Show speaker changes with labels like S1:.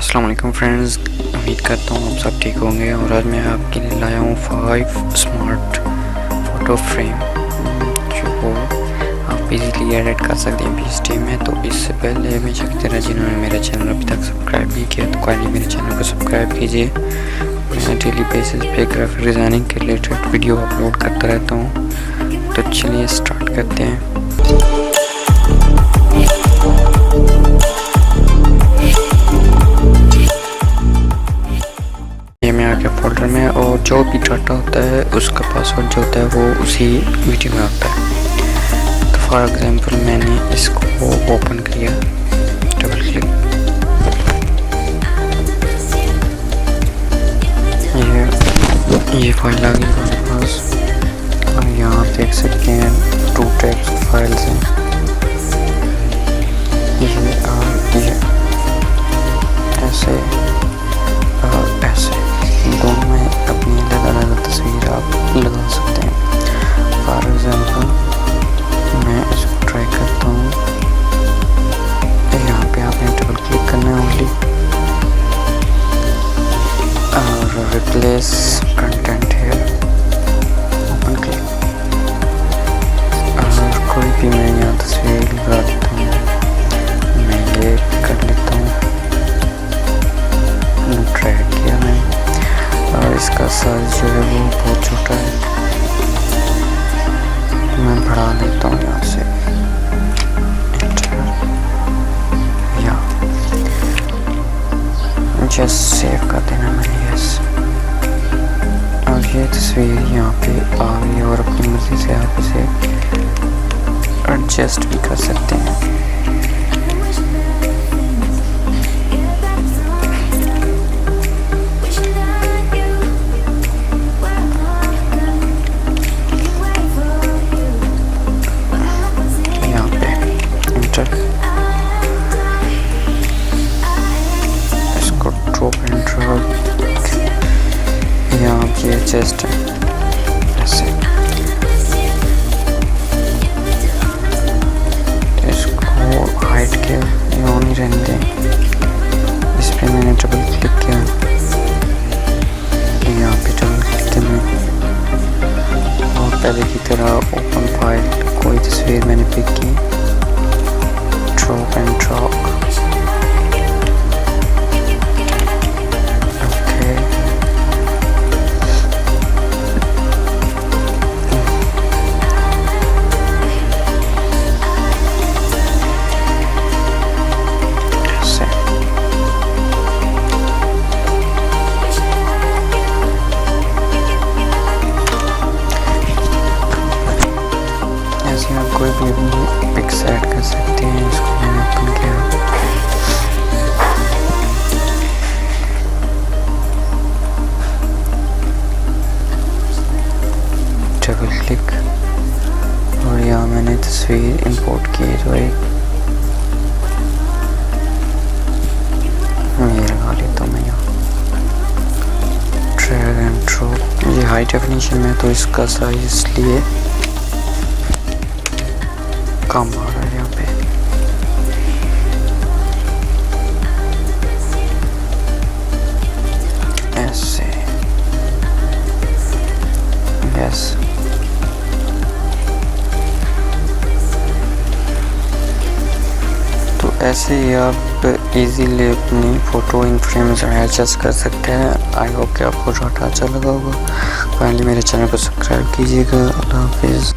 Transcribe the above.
S1: अस्सलाम वालेकुम फ्रेंड्स, उम्मीद करता हूँ आप सब ठीक होंगे। और आज मैं आपके लिए लाया हूँ 5 स्मार्ट फ़ोटो फ्रेम जो आप इजीली एडिट कर सकते हैं PSD में। तो इससे पहले हमेशा की तरह जिन्होंने मेरा चैनल अभी तक सब्सक्राइब नहीं किया तो काइंडली मेरे चैनल को सब्सक्राइब कीजिए। मैं डेली बेसिस पे ग्राफिक डिज़ाइनिंग के रिलेटेड वीडियो अपलोड करता रहता हूँ। तो चलिए स्टार्ट करते हैं। ये मैं आ गया फोल्डर में, और जो भी डाटा होता है उसका पासवर्ड जो होता है वो उसी वीडियो में होता है। तो फॉर एग्जांपल मैंने इसको ओपन किया, डबल क्लिक, ये फाइल आ गई हमारे पास। और यहाँ देख सकते हैं 2 टाइप्स ऑफ फाइल्स हैं, ये और ये, ऐसे और ऐसे दोनों में अपनी अलग अलग तस्वीर आप लगा सकते हैं। फॉर एग्जांपल मैं इसको ट्राई करता हूँ। यहाँ पे आपने डबल क्लिक करना है ओनली, और रिप्लेस कंटेंट है, ओपन क्लिक, और कोई भी मैं यहाँ तस्वीर लगा देता हूँ। मैं ये कर लेता हूँ, ट्रैक किया मैं, और इसका साइज जो है वो बहुत छोटा है, मैं बढ़ा देता हूँ यहाँ से, या जस्ट सेव कर देना मैंने, यस। और ये तस्वीर यहाँ पे आ गई, और अपनी मर्जी से आप इसे एडजस्ट भी कर सकते हैं। इसको ड्रॉप एंड ड्रैग, यहाँ ये जस्ट ऐसे, इसको हाइड किया, ये ऑन ही रहने दें। इस पर मैंने डबल क्लिक किया, यहाँ पे डबल क्लिक करना, और पहले की तरह ओपन फाइल, कोई तस्वीर मैंने पिक की, ड्रॉप एंड ड्रैग, ऐसे आप कोई भी अपनी पिक्स ऐड कर सकते हैं। इसको मैंने ओपन किया, डबल क्लिक, और यहाँ मैंने तस्वीर इंपोर्ट की, तो एक ये लगा लेता हूँ मैं यहाँ, ड्रैग एंड ड्रॉप। ये हाई डेफिनेशन में, तो इसका साइज इसलिए कम आ रहा है यहाँ पे। ऐसे, यस। तो ऐसे ही आप इजीली अपनी फ़ोटो इन फ्रेम्स एडजस्ट कर सकते हैं। आई होप कि आपको डाटा अच्छा लगा होगा। फाइनली मेरे चैनल को सब्सक्राइब कीजिएगा। अल्लाह हाफिज़।